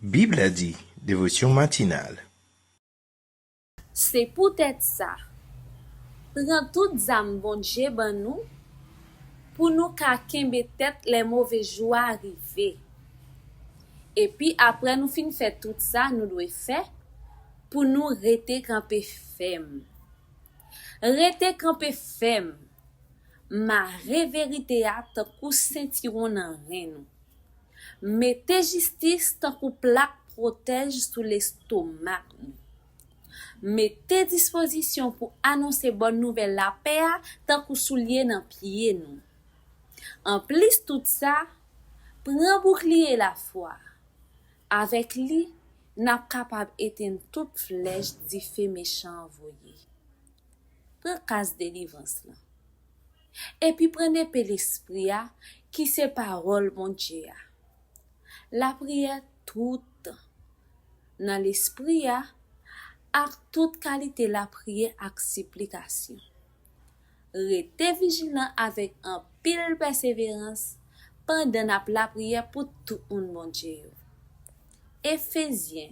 Bible a dit, dévotion matinale. C'est peut-être ça. Prends toutes âmes bon Dieu ban nous pour nous ka kembe tête les mauvais jours arriver. Et puis après nous fin faire tout ça, nous devons faire pour nous rester campé ferme. Rester campé ferme. Ma vérité a tant kou ceinturon nan ren nous. Mettez justice tant kou plaque protège sous l'estomac nous. Mettez disposition pour annoncer bonne nouvelle la paix tant kou soulier nan pied nous. En plus tout ça, prends bouclier la foi. Avec lui, n'a capable éteindre toute flèche du fait méchant envoyé. Prends casse délivrance là. Et puis prenez pe l'esprit qui c'est parole bon Dieu. La prière toute dans l'esprit ak toute qualité la prière ak supplication. Restez vigilant avec un pile persévérance pendant la prière pour tout le monde bon Dieu. Éphésiens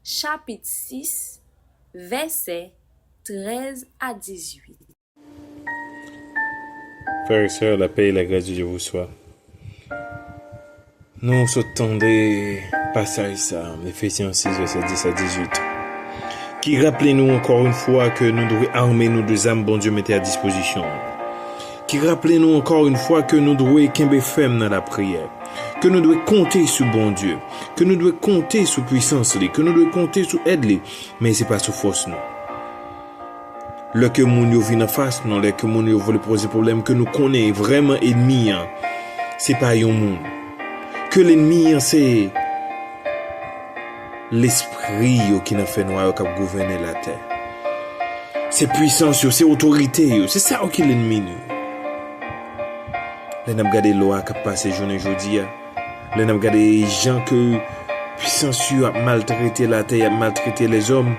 chapitre 6 versets 13 à 18. Frères et sœurs, la paix et la grâce de Dieu vous soient. Nous sautons des passages, ça, Éphésiens 6, verset 10 à 18, qui rappelez-nous encore une fois que nous devons armer nos deux âmes, bon Dieu, mettez à disposition. Qui rappelez-nous encore une fois que nous devons kembe ferme dans la prière, que nous devons compter sur bon Dieu, que nous devons compter sur puissance, que nous devons compter sur aide, mais c'est pas sur force nous. Le que moun yo vient en face, non, le que moun yo veut poser problème, que nous connaissons vraiment ennemi, hein, c'est pas yon moun. Que l'ennemi, hein, c'est l'esprit yo qui n'a fait noir, qui a gouverné la terre. C'est puissance yo, c'est autorité yo, c'est ça qui l'ennemi nous. Les n'a regardé loi qui a passé journée aujourd'hui, les n'a regardé gens que puissance yo a maltraité la terre, a maltraité les hommes,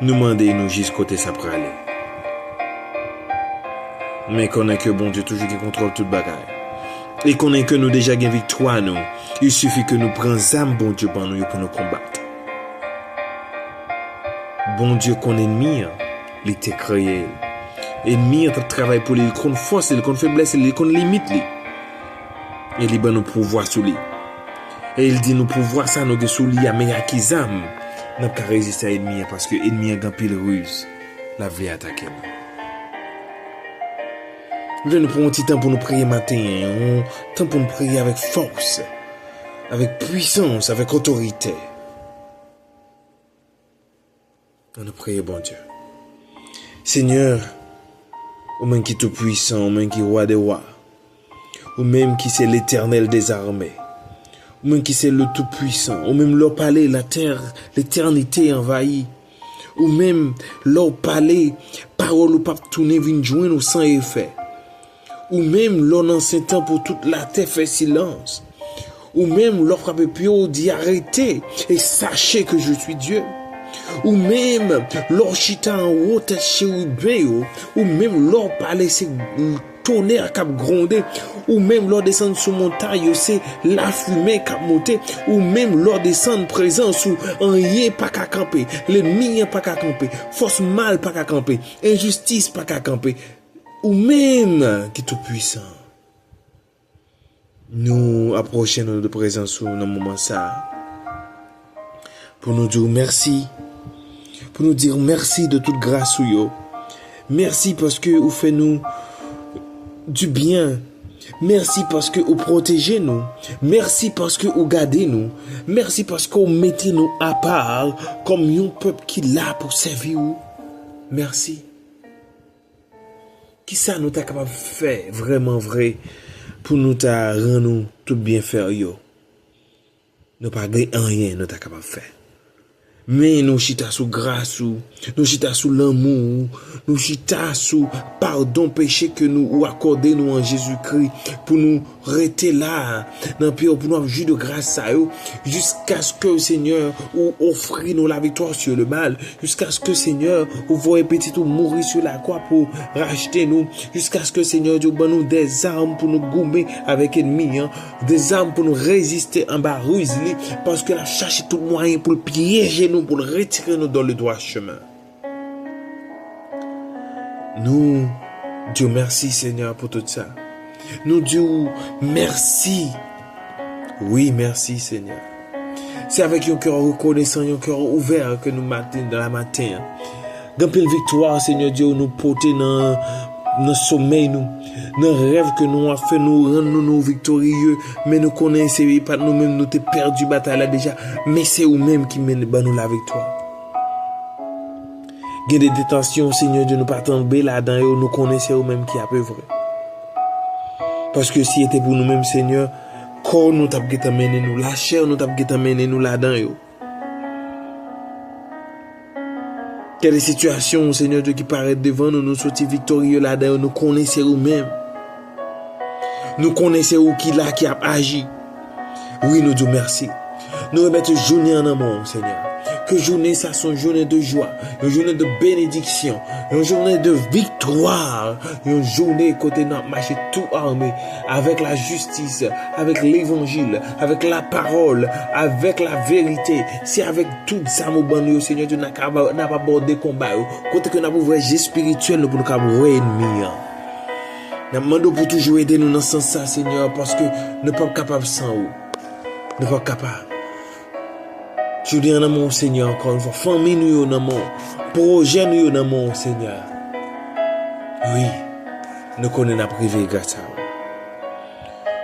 nous demander nous jusqu'à côté ça pour aller. Mais qu'on est que bon Dieu toujours qui contrôle toute bagaille. Et qu'on est que nous déjà gain victoire nous. Il suffit que nous prenions âme bon Dieu pour nous combattre. Bon Dieu qu'on ennemi, il était créé. Ennemi il travaille pour lui, il compte force, il compte faiblesse, il compte limite lui. Et il va nous pouvoir sur lui. Et il dit nous pouvoir ça nous sous lui à meilleur qu'ils âme. N'a pas résister à l'ennemi parce que l'ennemi a grand pile ruse. La vie attaquer nous. Nous prenons un petit temps pour nous prier matin, un temps pour nous prier avec force, avec puissance, avec autorité. On nous prie, bon Dieu. Seigneur, ou même qui est tout puissant, ou même qui est roi des rois, ou même qui c'est l'éternel des armées, ou même qui c'est le tout puissant, ou même leur palais, la terre, l'éternité envahie, ou même leur palais, parole ou pas tourner, vient joindre au sang effet. Ou même l'on ancien temps pour toute la terre fait silence. Ou même l'on frappe pio dit arrêtez et sachez que je suis Dieu. Ou même l'on chita en haut tête chez ou ou même l'on parlait c'est tonnerre cap gronder. Ou même l'on descend sur montagne c'est la fumée cap monter. Ou même l'on descend présent sous un rien pas qu'à camper. L'ennemi pas qu'à camper. Force mal pas qu'à camper. Injustice pas qu'à camper. Ou même qui est tout puissant. Nous approchons de présence dans le moment ça. Pour nous dire merci. Pour nous dire merci de toute grâce ou yo. Merci parce que vous faites nous du bien. Merci parce que vous protégez nous. Merci parce que vous gardez nous. Merci parce que vous mettez nous à part comme un peuple qui l'a pour servir vous. Merci. Qui ça nous t'a capable de faire vraiment vrai pour nous t'a rendre nous tout bien faire yo. Nous pas gagné rien nous t'a capable de faire. Mais nous chita sous grâce, nous chita sous l'amour, nous chita sous pardon péché que nous ou accordé nous en Jésus-Christ pour nous rester là dans pour nous avoir jus de grâce à eux jusqu'à ce que Seigneur ou offrir nous la victoire sur le mal, jusqu'à ce que Seigneur ou voyez petit ou mourir sur la croix pour racheter nous, jusqu'à ce que Seigneur Dieu donne nous des armes pour nous gommer avec l'ennemi, des armes pour nous résister en bas ruse parce que la cherche tout moyen pour le piéger nous, pour le retirer nous dans le droit chemin. Nous, Dieu merci Seigneur pour tout ça. Nous Dieu merci. Oui, merci Seigneur. C'est avec un cœur reconnaissant, un cœur ouvert que nous matin dans la matin. Dans pile victoire Seigneur Dieu nous porter dans sommeil nous, dans rêve que nous avons fait nous rendre nous victorieux, mais nous connaissons pas nous-mêmes nous t'es perdu bataille là déjà, mais c'est nous-mêmes qui mène nous la victoire. Il y a des détentions Seigneur Dieu nous pas tomber là-dedans, nous connaissons nous-mêmes qui a peu vrai. Parce que si c'était pour nous-mêmes Seigneur, corps nous t'a mené nous, la chair nous t'a mené nous là-dedans. Il y a des situations, Seigneur Dieu, qui paraissent devant nous, nous sortis victorieux là-dedans, nous connaissons nous-mêmes. Nous connaissons qui là qui a agi. Oui, nous disons merci. Nous remettons journée en amour, Seigneur. Que journée, ça soit une journée de joie, une journée de bénédiction, une journée de victoire, une journée côté notre marché tout armé, avec la justice, avec l'évangile, avec la parole, avec la vérité. C'est avec tout ça, mon bon Seigneur, Dieu n'a pas abordé combat. Côté que nous avons vrai spirituel, nous pouvons nous ennemi. Nous demandons pour toujours aider nous dans ce sens, Seigneur, parce que nous ne sommes pas capables sans vous. Nous ne sommes pas capables. Je dis en amour, Seigneur, encore une fois. Famille nous en amour. Projet nous en amour, Seigneur. Oui, nous connaissons la privée grâce à vous.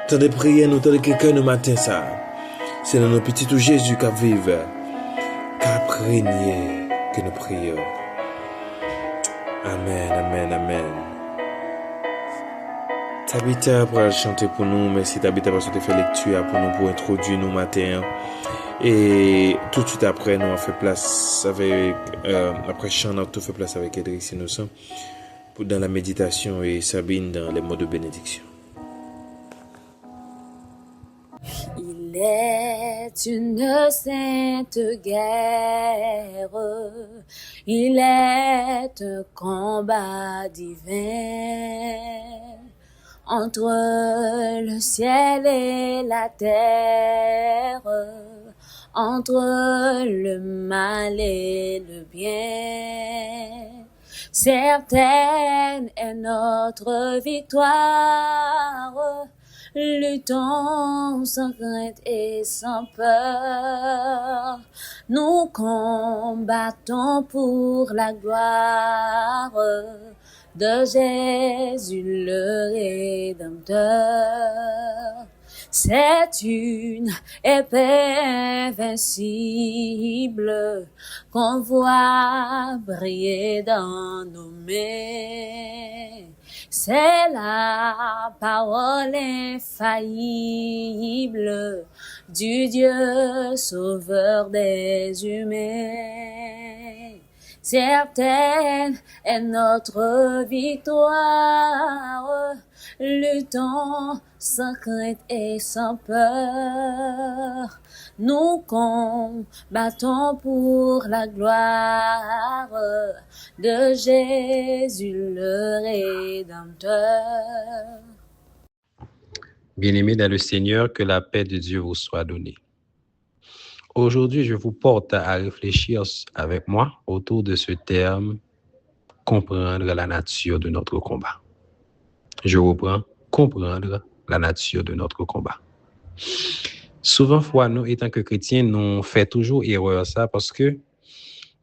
Tant de prières, nous, tant de quelqu'un le matin, ça. C'est dans nos petits tout Jésus qui vive, qui a régné, que nous prions. Amen, amen, amen. Tabitha pour chanter pour nous. Merci Tabitha parce que tu as fait lecture pour nous, pour introduire nous matin. Et tout de suite après, nous avons fait place avec, après chant, nous avons fait place avec Edric Innocent dans la méditation et Sabine dans les mots de bénédiction. Il est une sainte guerre, il est un combat divin entre le ciel et la terre, entre le mal et le bien. Certaine est notre victoire, luttons sans crainte et sans peur. Nous combattons pour la gloire de Jésus le Rédempteur. C'est une épée invincible qu'on voit briller dans nos mains. C'est la parole infaillible du Dieu sauveur des humains. Certaine est notre victoire, luttons sans crainte et sans peur. Nous combattons pour la gloire de Jésus le Rédempteur. Bien-aimés dans le Seigneur, que la paix de Dieu vous soit donnée. Aujourd'hui, je vous porte à réfléchir avec moi autour de ce terme « comprendre la nature de notre combat ». Je reprends « comprendre la nature de notre combat ». Souvent, nous, étant que chrétiens, nous faisons toujours erreur ça parce que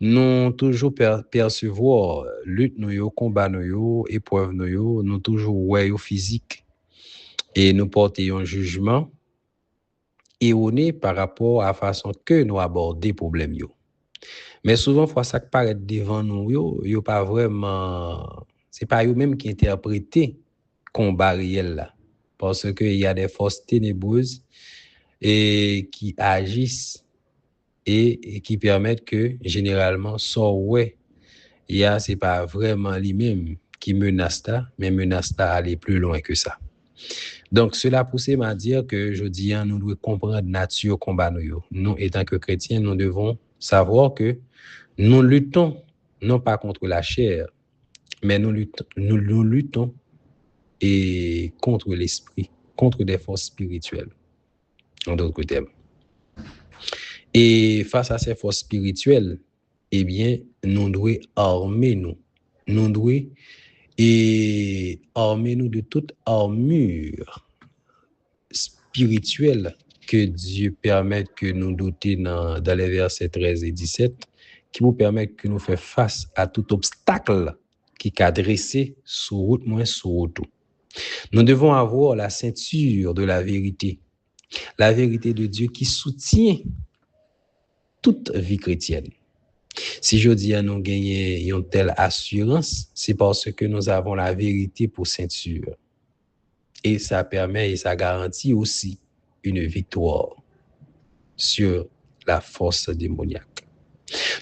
nous toujours percevoir lutte nous, combat nous, épreuve nous toujours ouais physique et nous porter un jugement erroné par rapport à la façon que nous abordons les problèmes. Mais souvent, ça qui paraît devant nous, pas vraiment, c'est pas eux-mêmes qui interprètent le combat réel là. Parce qu'il y a des forces ténébreuses et qui agissent et qui permettent que, généralement, ouais, c'est pas vraiment lui-même qui menace là, mais menace là aller plus loin que ça. Donc, cela pousse à dire que, je dis, nous devons comprendre nature combat nous. Nous, étant que chrétiens, nous devons savoir que nous luttons non pas contre la chair, mais nous luttons et contre l'esprit, contre des forces spirituelles, en d'autres termes. Et face à ces forces spirituelles, eh bien, nous devons armer nous. Nous devons armer nous de toute armure spirituelle que Dieu permette que nous doter dans les versets 13 et 17, qui vous permettent que nous fassions face à tout obstacle qui est dressé sur route moins sur route. Nous devons avoir la ceinture de la vérité de Dieu qui soutient toute vie chrétienne. Si je dis à nous gagner une telle assurance, c'est parce que nous avons la vérité pour ceinture. Et ça permet et ça garantit aussi une victoire sur la force démoniaque.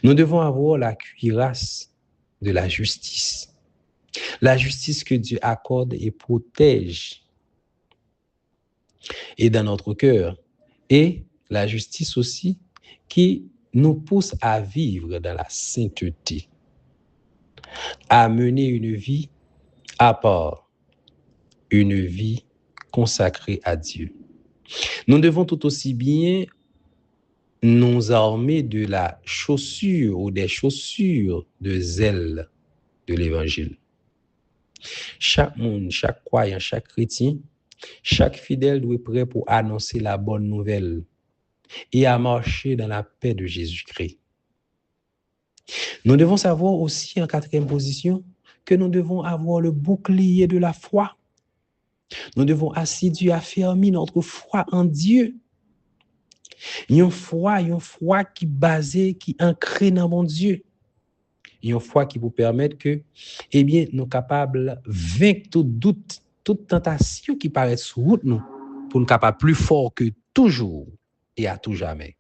Nous devons avoir la cuirasse de la justice que Dieu accorde et protège et dans notre cœur, et la justice aussi qui nous pousse à vivre dans la sainteté, à mener une vie à part, une vie consacrée à Dieu. Nous devons tout aussi bien nous armer de la chaussure ou des chaussures de zèle de l'évangile. Chaque monde, chaque croyant, chaque chrétien, chaque fidèle doit être prêt pour annoncer la bonne nouvelle et à marcher dans la paix de Jésus-Christ. Nous devons savoir aussi, en quatrième position, que nous devons avoir le bouclier de la foi. Nous devons assidûment affermir notre foi en Dieu. Une foi qui est basée, qui est ancrée dans mon Dieu. Une foi qui vous permet que, eh bien, nous sommes capables de vaincre tout doute, toute tentation qui paraît sur route nous, pour nous capables plus fort que toujours et à tout jamais.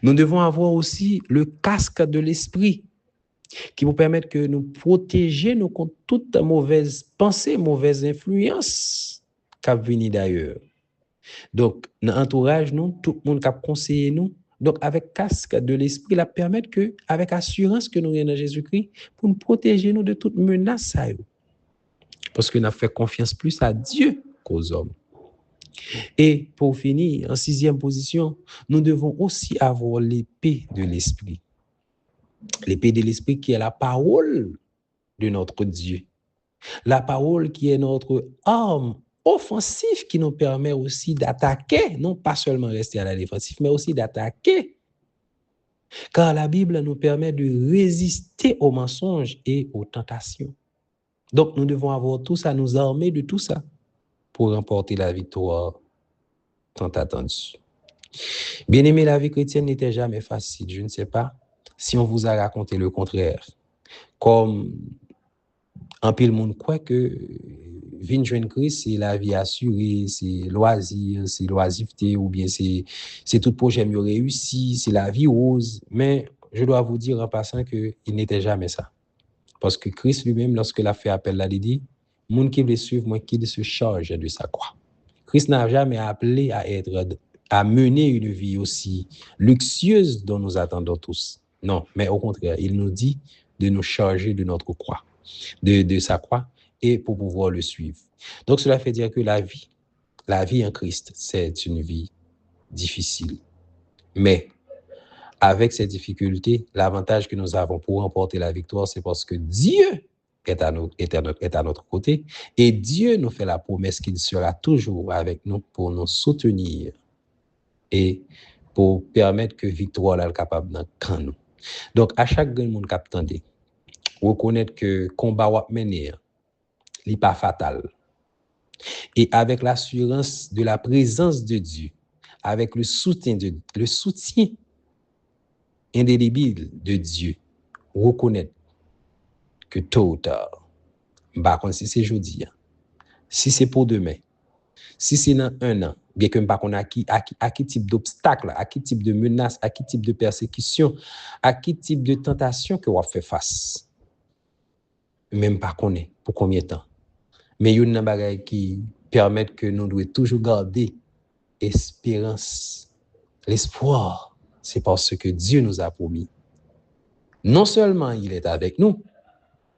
Nous devons avoir aussi le casque de l'esprit qui vous permet que nous protéger nous contre toute mauvaise pensée, mauvaise influence qui vient d'ailleurs. Donc, dans l'entourage, nous, tout le monde qui conseille nous. Donc, avec casque de l'esprit, la permettre que, avec assurance que nous sommes dans Jésus-Christ, pour nous protéger nous de toute menace. Parce que nous avons fait confiance plus à Dieu qu'aux hommes. Et pour finir, en sixième position, nous devons aussi avoir l'épée de l'esprit. L'épée de l'esprit qui est la parole de notre Dieu. La parole qui est notre arme offensive qui nous permet aussi d'attaquer, non pas seulement rester à la défensive, mais aussi d'attaquer. Car la Bible nous permet de résister aux mensonges et aux tentations. Donc, nous devons avoir tout ça, nous armer de tout ça pour remporter la victoire tant attendue. Bien aimé, la vie chrétienne n'était jamais facile. Je ne sais pas si on vous a raconté le contraire. Comme en pile monde croit que vin joindre Christ, c'est la vie assurée, c'est loisir, c'est loisiveté, ou bien c'est tout projet mieux réussi, c'est la vie rose. Mais je dois vous dire en passant qu'il n'était jamais ça. Parce que Christ lui-même, lorsqu'il a fait appel là, il dit, monde qui veut suivre moi, qu'il se charge de sa croix. Christ n'a jamais appelé à mener une vie aussi luxueuse dont nous attendons tous. Non, mais au contraire, il nous dit de nous charger de notre croix, de sa croix, et pour pouvoir le suivre. Donc, cela fait dire que la vie en Christ, c'est une vie difficile. Mais, avec ces difficultés, l'avantage que nous avons pour remporter la victoire, c'est parce que Dieu est à notre côté, et Dieu nous fait la promesse qu'il sera toujours avec nous pour nous soutenir et pour permettre que victoire soit capable d'en nous. Donc, à chaque grand monde qui attendait, reconnaître que combat va mener, il n'est pas fatal. Et avec l'assurance de la présence de Dieu, avec le soutien indélébile de Dieu, reconnaître que tôt ou tard, si c'est jeudi, si c'est pour demain, Si c'est dans un an, bien que je ne sais pas à qui type d'obstacle, à qui type de menace, à qui type de persécution, à qui type de tentation que vous fait face. Même pas connaître pour combien de temps. Mais il y a une chose qui permet que nous devons toujours garder espérance. L'espoir, c'est parce que Dieu nous a promis. Non seulement il est avec nous,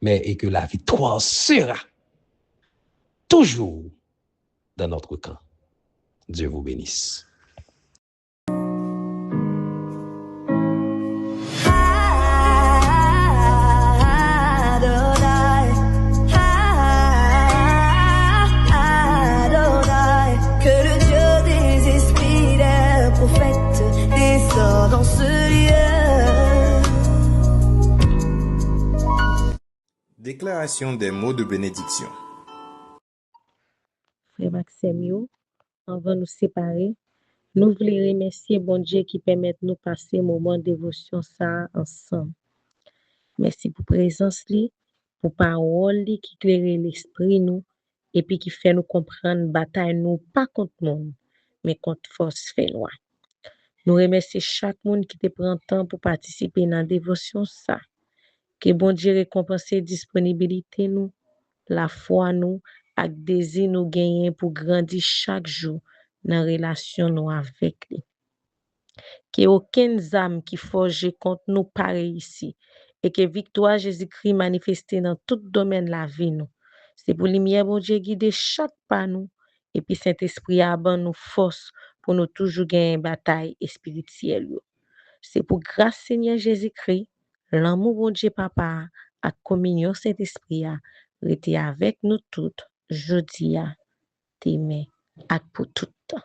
mais et que la victoire sera toujours dans notre camp. Dieu vous bénisse. Que le Dieu des esprits des prophètes descend dans ce lieu. Déclaration des mots de bénédiction. Frère Maxime, avant de nous séparer, nous voulons remercier bon Dieu qui permet de nous passer un moment de dévotion ça ensemble. Merci pour présence li, pour parole li qui éclaire l'esprit nous et puis qui fait nous comprendre bataille nous pas contre monde, mais contre force fait loin. Nous remercions chaque monde qui te prend temps pour participer dans la dévotion ça. Que bon Dieu récompense disponibilité nous, la foi nous, ak désir nous gagner pour grandir chaque jour dans relation nous avec lui. Que aucune âme qui forge contre nous pareil ici et que victoire Jésus-Christ manifestée dans tout domaine de la vie nous. C'est pour lumière bon Dieu guider chaque pas nous et puis Saint-Esprit a ban nous force pour nous toujours gagner bataille spirituelle. C'est pour grâce Seigneur Jésus-Christ, l'amour bon Dieu Papa, à communion Saint-Esprit a rester avec nous toutes, jodi a, demain, et pour tout temps.